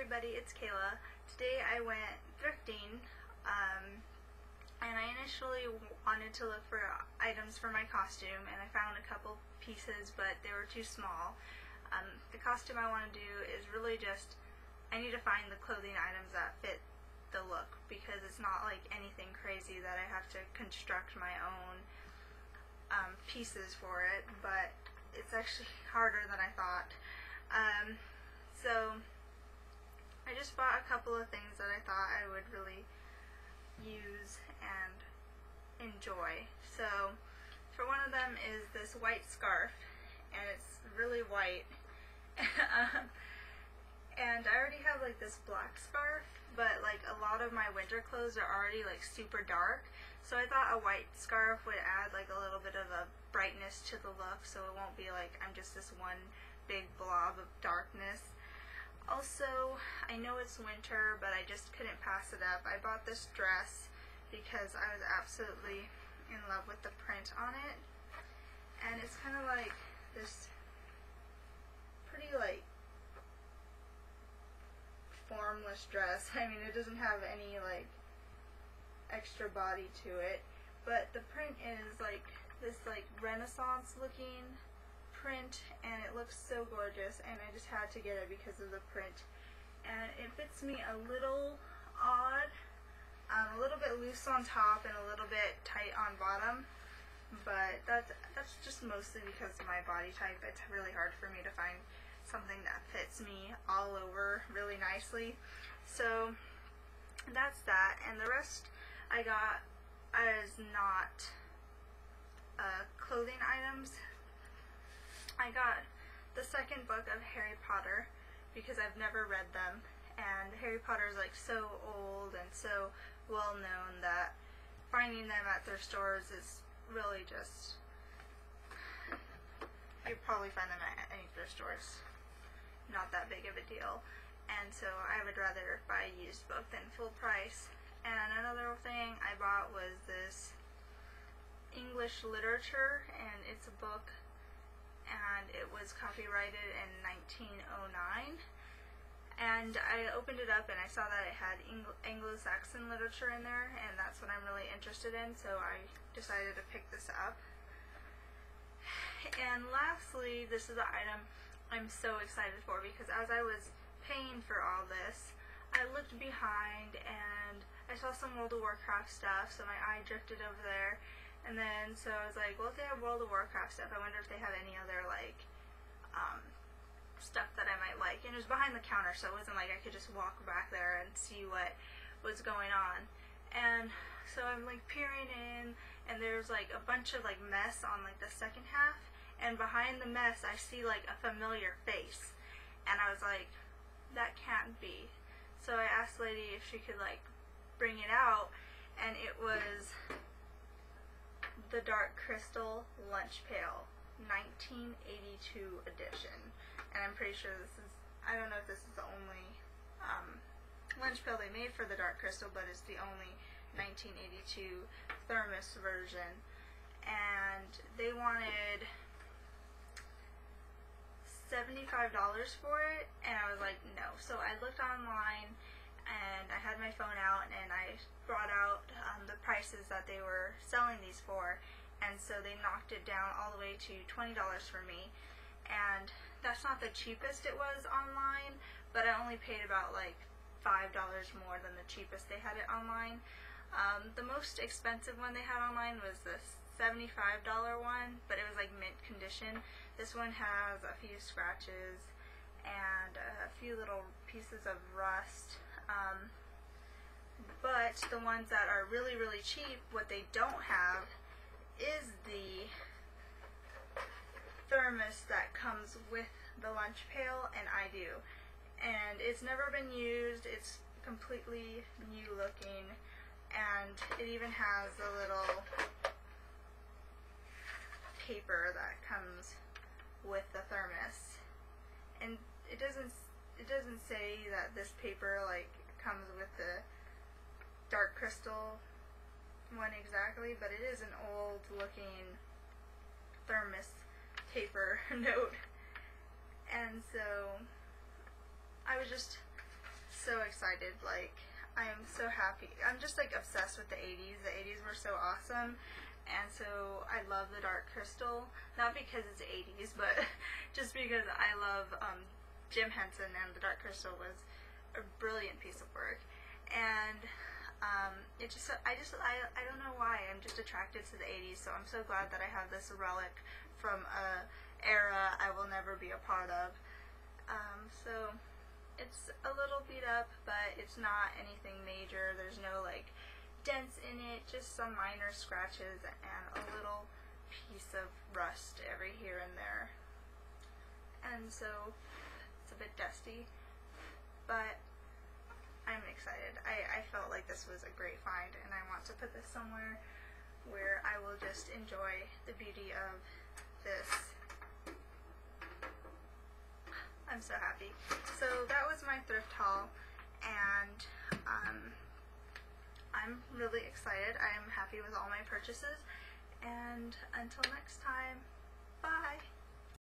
everybody, it's Kayla. Today I went thrifting, and I initially wanted to look for items for my costume, and I found a couple pieces, but they were too small. The costume I want to do is really just, I need to find the clothing items that fit the look, because it's not like anything crazy that I have to construct my own pieces for it, but it's actually harder than I thought. So I just bought a couple of things that I thought I would really use and enjoy. So for one of them is this white scarf, and it's really white. And I already have like this black scarf, but like a lot of my winter clothes are already like super dark, so I thought a white scarf would add like a little bit of a brightness to the look, so it won't be like I'm just this one big blob of darkness. Also, I know it's winter, but I just couldn't pass it up. I bought this dress because I was absolutely in love with the print on it, and it's kind of like this pretty like formless dress. I mean, it doesn't have any like extra body to it, but the print is like this like Renaissance looking print, and it looks so gorgeous, and I just had to get it because of the print. And it fits me a little odd, a little bit loose on top and a little bit tight on bottom, but that's just mostly because of my body type. It's really hard for me to find something that fits me all over really nicely. So that's that, and the rest I got is not clothing items. I got the second book of Harry Potter because I've never read them, and Harry Potter is like so old and so well known that finding them at their stores is really just, you'd probably find them at any thrift stores, not that big of a deal, and so I would rather buy a used book than full price. And another thing I bought was this English literature, and it's a book, and it was copyrighted in 1909, and I opened it up and I saw that it had Anglo-Saxon literature in there, and that's what I'm really interested in, so I decided to pick this up. And lastly, this is an item I'm so excited for, because as I was paying for all this, I looked behind and I saw some World of Warcraft stuff, so my eye drifted over there. And then, so I was like, well, if they have World of Warcraft stuff, I wonder if they have any other, like, stuff that I might like. And it was behind the counter, so it wasn't like I could just walk back there and see what was going on. And so I'm, like, peering in, and there's, like, a bunch of, like, mess on, like, the second half. And behind the mess, I see, like, a familiar face. And I was like, that can't be. So I asked the lady if she could, like, bring it out, and it was the Dark Crystal Lunch Pail, 1982 edition. And I'm pretty sure this is, I don't know if this is the only lunch pail they made for the Dark Crystal, but it's the only 1982 thermos version. And they wanted $75 for it, and I was like, no. So I looked online, and I had my phone out, and I brought out the prices that they were selling these for, and so they knocked it down all the way to $20 for me. And that's not the cheapest it was online, but I only paid about like $5 more than the cheapest they had it online. The most expensive one they had online was the $75 one, but it was like mint condition. This one has a few scratches and a few little pieces of rust. But the ones that are really, really cheap, what they don't have is the thermos that comes with the lunch pail, and I do. And it's never been used, it's completely new looking, and it even has a little paper that comes with the thermos. And it doesn't say that this paper like comes with the Dark Crystal one exactly, but it is an old looking thermos paper note. And so I was just so excited. Like, I am so happy. I'm just like obsessed with the 80s. The 80s were so awesome, and so I love the dark crystal. Not because it's the 80s, but just because I love Jim Henson, and the dark crystal was a brilliant piece of work. And I don't know why, I'm just attracted to the 80s, so I'm so glad that I have this relic from a era I will never be a part of. So it's a little beat up, but it's not anything major. There's no like dents in it, just some minor scratches and a little piece of rust every here and there. And so it's a bit dusty, but I'm excited. I felt like this was a great find, and I want to put this somewhere where I will just enjoy the beauty of this. I'm so happy. So that was my thrift haul, and I'm really excited. I am happy with all my purchases, and until next time.